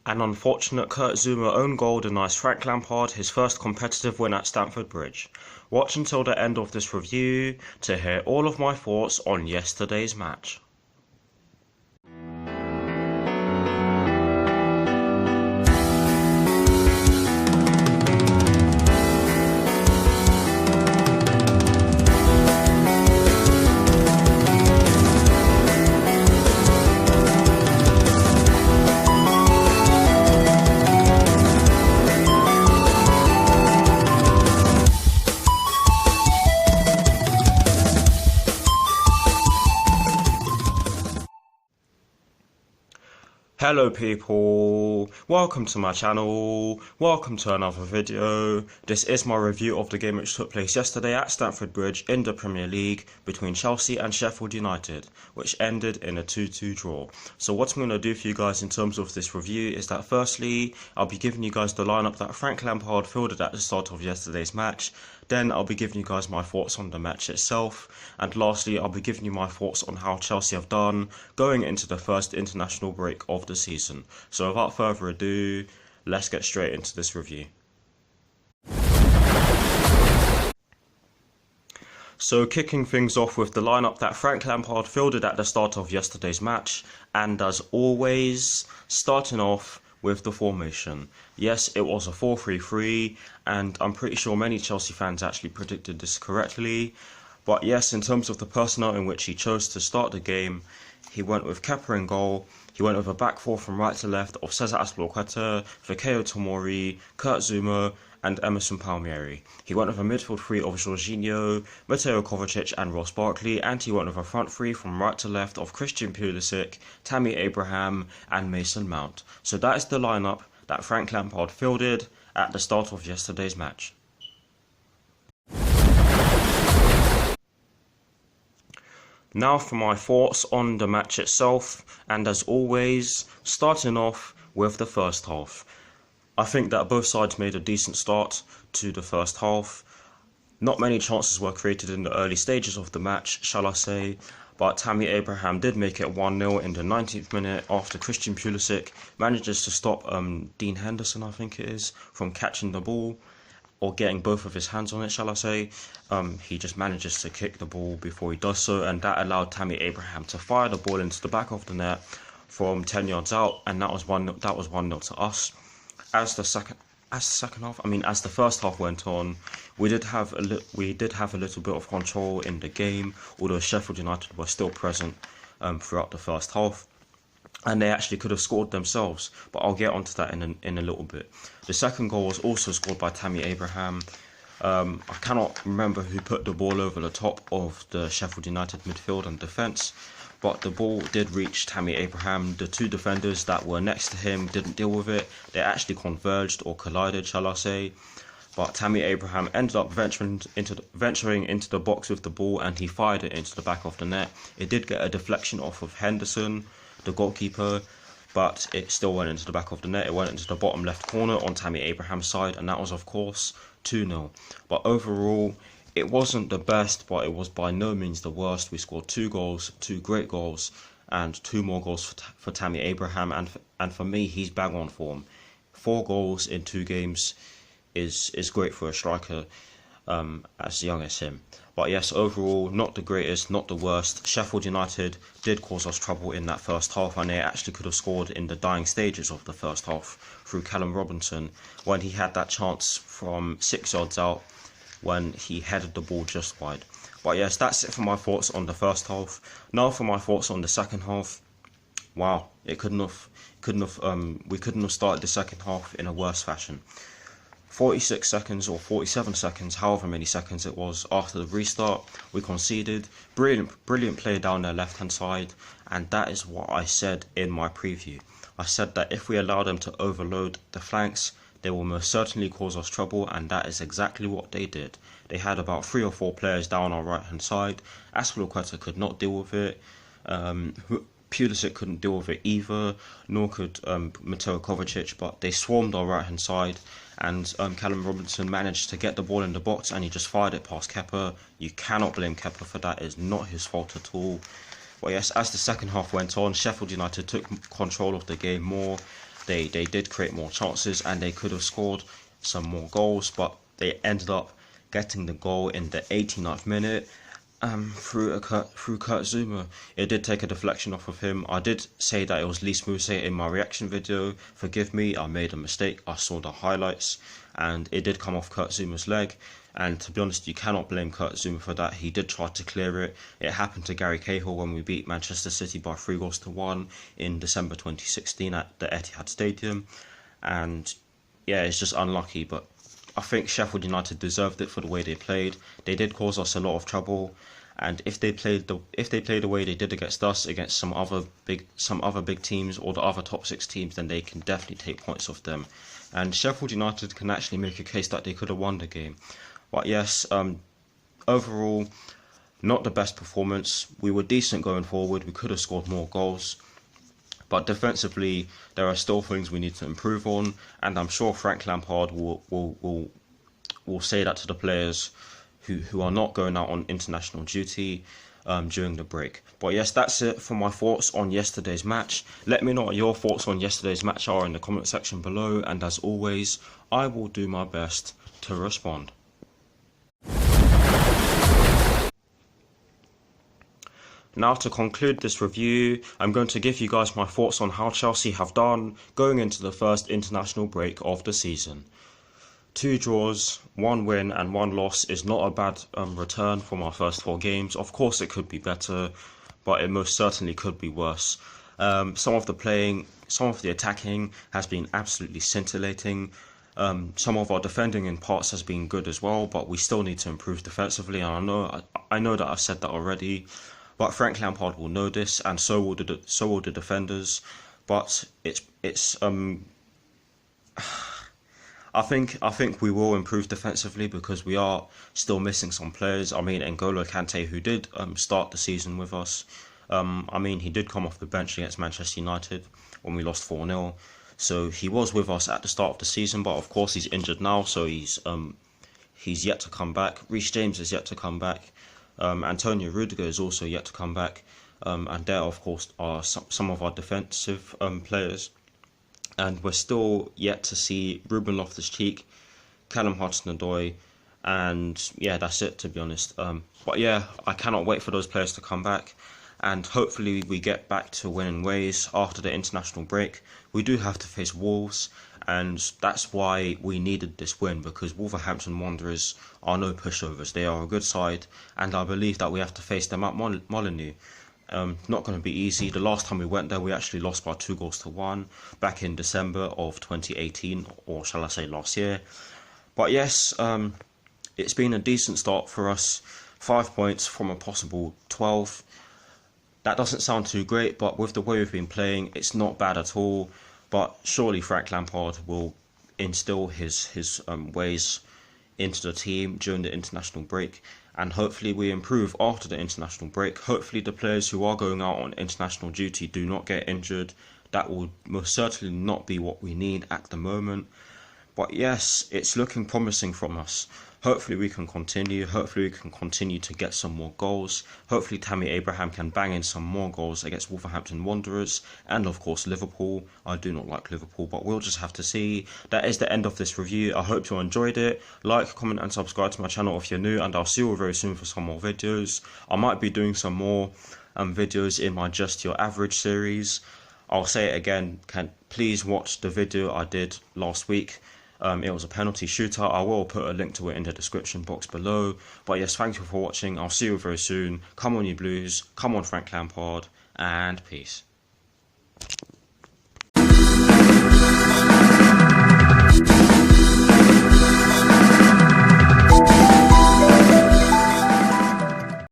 An unfortunate Kurt Zouma own goal denies Frank Lampard his first competitive win at Stamford Bridge. Watch until the end of this review to hear all of my thoughts on yesterday's match. Hello people, welcome to my channel, welcome to another video. This is my review of the game which took place yesterday at Stamford Bridge in the Premier League between Chelsea and Sheffield United, which ended in a 2-2 draw. So what I'm going to do for you guys in terms of this review is that firstly, I'll be giving you guys the lineup that Frank Lampard fielded at the start of yesterday's match. Then I'll be giving you guys my thoughts on the match itself, and lastly I'll be giving you my thoughts on how Chelsea have done going into the first international break of the season. So without further ado, let's get straight into this review. So kicking things off with the lineup that Frank Lampard fielded at the start of yesterday's match, and as always, starting off with the formation. Yes, it was a 4-3-3, and I'm pretty sure many Chelsea fans actually predicted this correctly. But yes, in terms of the personnel in which he chose to start the game, he went with Kepa in goal. He went with a back four from right to left of Cesar Azpilicueta, Fikayo Tomori, Kurt Zouma, and Emerson Palmieri. He went with a midfield three of Jorginho, Mateo Kovacic and Ross Barkley, and he went with a front three from right to left of Christian Pulisic, Tammy Abraham and Mason Mount. So that is the lineup that Frank Lampard fielded at the start of yesterday's match. Now for my thoughts on the match itself, and as always, starting off with the first half. I think that both sides made a decent start to the first half. Not many chances were created in the early stages of the match, shall I say, but Tammy Abraham did make it 1-0 in the 19th minute after Christian Pulisic manages to stop Dean Henderson, I think it is, from catching the ball, or getting both of his hands on it, shall I say. He just manages to kick the ball before he does so, and that allowed Tammy Abraham to fire the ball into the back of the net from 10 yards out, and that was 1-0 to us. As the first half went on, we did have a little bit of control in the game, although Sheffield United were still present throughout the first half, and they actually could have scored themselves, but I'll get onto that in a little bit. The second goal was also scored by Tammy Abraham. I cannot remember who put the ball over the top of the Sheffield United midfield and defence, but the ball did reach Tammy Abraham. The two defenders that were next to him didn't deal with it. They actually converged or collided, shall I say. But Tammy Abraham ended up venturing into the box with the ball, and he fired it into the back of the net. It did get a deflection off of Henderson, the goalkeeper, but it still went into the back of the net. It went into the bottom left corner on Tammy Abraham's side, and that was of course 2-0. But overall, it wasn't the best, but it was by no means the worst. We scored 2 goals, 2 great goals, and 2 more goals for Tammy Abraham. And for me, he's bang on form. 4 goals in 2 games is great for a striker as young as him. But yes, overall, not the greatest, not the worst. Sheffield United did cause us trouble in that first half, and they actually could have scored in the dying stages of the first half through Callum Robinson when he had that chance from 6 yards out, when he headed the ball just wide. But yes, that's it for my thoughts on the first half. Now for my thoughts on the second half. Wow, we couldn't have started the second half in a worse fashion. 46 seconds or 47 seconds, however many seconds it was after the restart, we conceded. Brilliant play down their left hand side, and that is what I said in my preview. I said that if we allow them to overload the flanks, they will most certainly cause us trouble, and that is exactly what they did. They had about 3 or 4 players down our right hand side. Azpilicueta could not deal with it. Pulisic couldn't deal with it either, nor could Mateo Kovacic, but they swarmed our right hand side, and Callum Robinson managed to get the ball in the box, and he just fired it past Kepa. You cannot blame Kepa for that. It's not his fault at all. But yes, as the second half went on, Sheffield United took control of the game more. They did create more chances and they could have scored some more goals, but they ended up getting the goal in the 89th minute through Kurt Zouma. It did take a deflection off of him. I did say that it was Lee Moose in my reaction video. Forgive me, I made a mistake. I saw the highlights and it did come off Kurt Zouma's leg. And to be honest, you cannot blame Kurt Zouma for that. He did try to clear it. It happened to Gary Cahill when we beat Manchester City by 3-1 in December 2016 at the Etihad Stadium. And yeah, it's just unlucky, but I think Sheffield United deserved it for the way they played. They did cause us a lot of trouble, and if they played the way they did against us, against some other big teams or the other top 6 teams, then they can definitely take points off them. And Sheffield United can actually make a case that they could have won the game. But yes, overall, not the best performance. We were decent going forward. We could have scored more goals. But defensively, there are still things we need to improve on, and I'm sure Frank Lampard will say that to the players who are not going out on international duty during the break. But yes, that's it for my thoughts on yesterday's match. Let me know what your thoughts on yesterday's match are in the comment section below, and as always, I will do my best to respond. Now, to conclude this review, I'm going to give you guys my thoughts on how Chelsea have done going into the first international break of the season. 2 draws, 1 win and 1 loss is not a bad return from our first 4 games. Of course it could be better, but it most certainly could be worse. Some of the attacking has been absolutely scintillating. Some of our defending in parts has been good as well, but we still need to improve defensively, and I know that I've said that already. But Frank Lampard will know this, and so will the defenders. But I think we will improve defensively because we are still missing some players. I mean, N'Golo Kante, who did start the season with us. I mean, he did come off the bench against Manchester United when we lost 4-0. So he was with us at the start of the season, but of course he's injured now, so he's yet to come back. Reece James is yet to come back. Antonio Rudiger is also yet to come back, and there of course are some of our defensive players, and we're still yet to see Ruben Loftus-Cheek, Callum Hudson-Odoi, and yeah, that's it, to be honest. But yeah, I cannot wait for those players to come back, and hopefully we get back to winning ways after the international break. We do have to face Wolves, and that's why we needed this win, because Wolverhampton Wanderers are no pushovers. They are a good side, and I believe that we have to face them at Molineux. Not going to be easy. The last time we went there, we actually lost by 2-1 back in December of 2018, or shall I say last year. But yes, it's been a decent start for us. 5 points from a possible 12. That doesn't sound too great, but with the way we've been playing, it's not bad at all. But surely Frank Lampard will instill his ways into the team during the international break, and hopefully we improve after the international break. Hopefully the players who are going out on international duty do not get injured. That will most certainly not be what we need at the moment. But yes, it's looking promising from us. Hopefully we can continue. Hopefully we can continue to get some more goals. Hopefully Tammy Abraham can bang in some more goals against Wolverhampton Wanderers and of course Liverpool. I do not like Liverpool, but we'll just have to see. That is the end of this review. I hope you enjoyed it. Like, comment and subscribe to my channel if you're new, and I'll see you all very soon for some more videos. I might be doing some more videos in my Just Your Average series. I'll say it again, please watch the video I did last week. It was a penalty shootout. I will put a link to it in the description box below. But yes, thank you for watching. I'll see you very soon. Come on, you Blues. Come on, Frank Lampard. And peace.